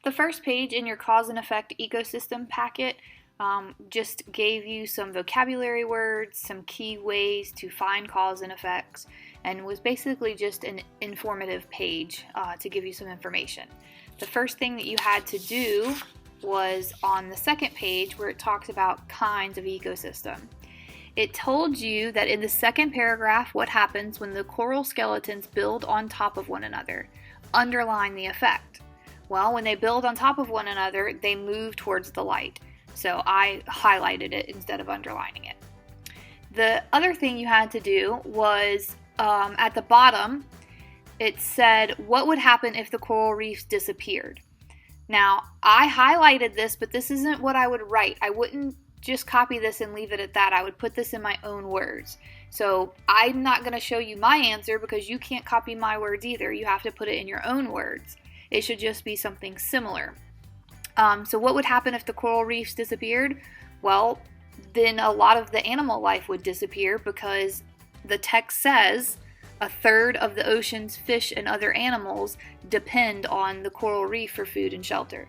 The first page in your Cause and Effect Ecosystem packet just gave you some vocabulary words, some key ways to find cause and effects, and was basically just an informative page to give you some information. The first thing that you had to do was on the second page where it talks about kinds of ecosystem. It told you that in the second paragraph what happens when the coral skeletons build on top of one another. Underline the effect. Well, when they build on top of one another, they move towards the light. So I highlighted it instead of underlining it. The other thing you had to do was at the bottom, it said what would happen if the coral reefs disappeared. Now, I highlighted this, but this isn't what I would write. I wouldn't just copy this and leave it at that. I would put this in my own words. So I'm not going to show you my answer because you can't copy my words either. You have to put it in your own words. It should just be something similar. So what would happen if the coral reefs disappeared? Well, then a lot of the animal life would disappear because the text says a third of the ocean's fish and other animals depend on the coral reef for food and shelter.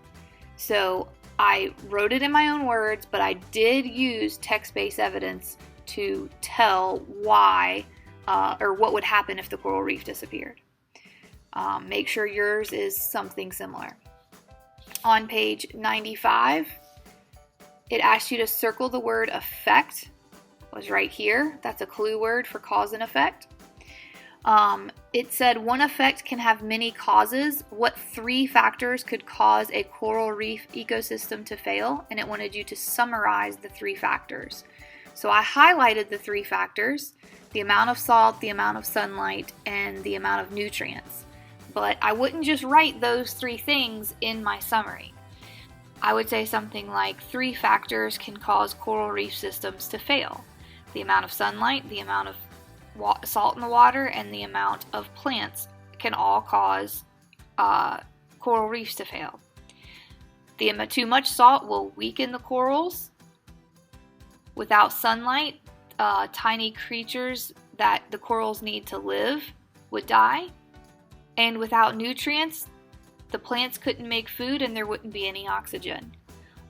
So I wrote it in my own words, but I did use text-based evidence to tell why or what would happen if the coral reef disappeared. Make sure yours is something similar. On page 95, it asks you to circle the word effect. It was right here. That's a clue word for cause and effect. It said one effect can have many causes. What 3 factors could cause a coral reef ecosystem to fail? And it wanted you to summarize the 3 factors. So I highlighted the 3 factors: the amount of salt, the amount of sunlight, and the amount of nutrients. But I wouldn't just write those 3 things in my summary. I would say something like 3 factors can cause coral reef systems to fail: the amount of sunlight, the amount of salt in the water, and the amount of plants can all cause coral reefs to fail. Too much salt will weaken the corals. Without sunlight, tiny creatures that the corals need to live would die. And without nutrients, the plants couldn't make food and there wouldn't be any oxygen.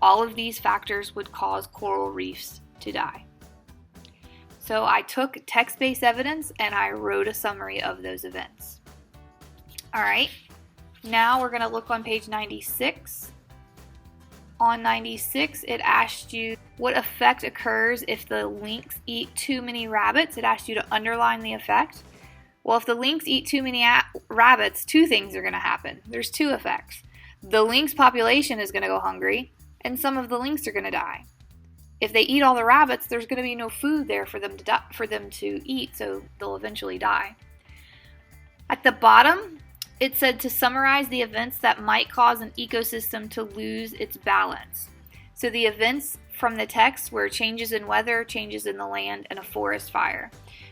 All of these factors would cause coral reefs to die. So I took text-based evidence and I wrote a summary of those events. All right, now we're going to look on page 96. On 96, it asked you what effect occurs if the lynx eat too many rabbits. It asked you to underline the effect. Well, if the lynx eat too many rabbits, 2 things are going to happen. There's 2 effects. The lynx population is going to go hungry, and some of the lynx are going to die. If they eat all the rabbits, there's going to be no food there for them to eat, so they'll eventually die. At the bottom, it said to summarize the events that might cause an ecosystem to lose its balance. So the events from the text were changes in weather, changes in the land, and a forest fire,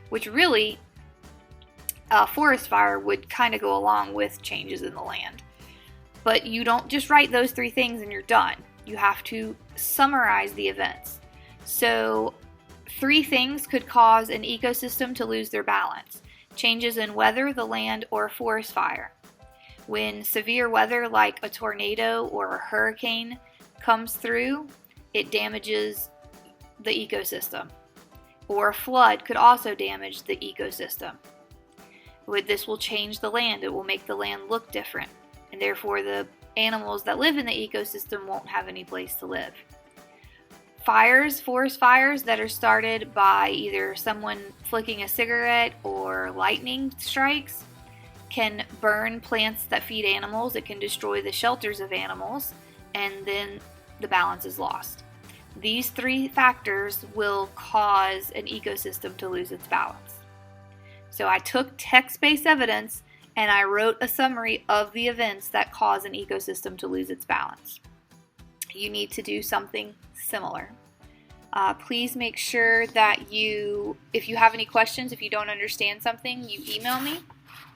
which really, a forest fire would kind of go along with changes in the land. But you don't just write those 3 things and you're done. You have to summarize the events. So 3 things could cause an ecosystem to lose their balance: changes in weather, the land, or a forest fire. When severe weather like a tornado or a hurricane comes through, it damages the ecosystem. Or a flood could also damage the ecosystem. This will change the land. It will make the land look different, and therefore the animals that live in the ecosystem won't have any place to live. Fires, forest fires that are started by either someone flicking a cigarette or lightning strikes, can burn plants that feed animals. It can destroy the shelters of animals, and then the balance is lost. These 3 factors will cause an ecosystem to lose its balance. So I took text-based evidence and I wrote a summary of the events that cause an ecosystem to lose its balance. You need to do something similar. Please make sure that if you have any questions, if you don't understand something, you email me.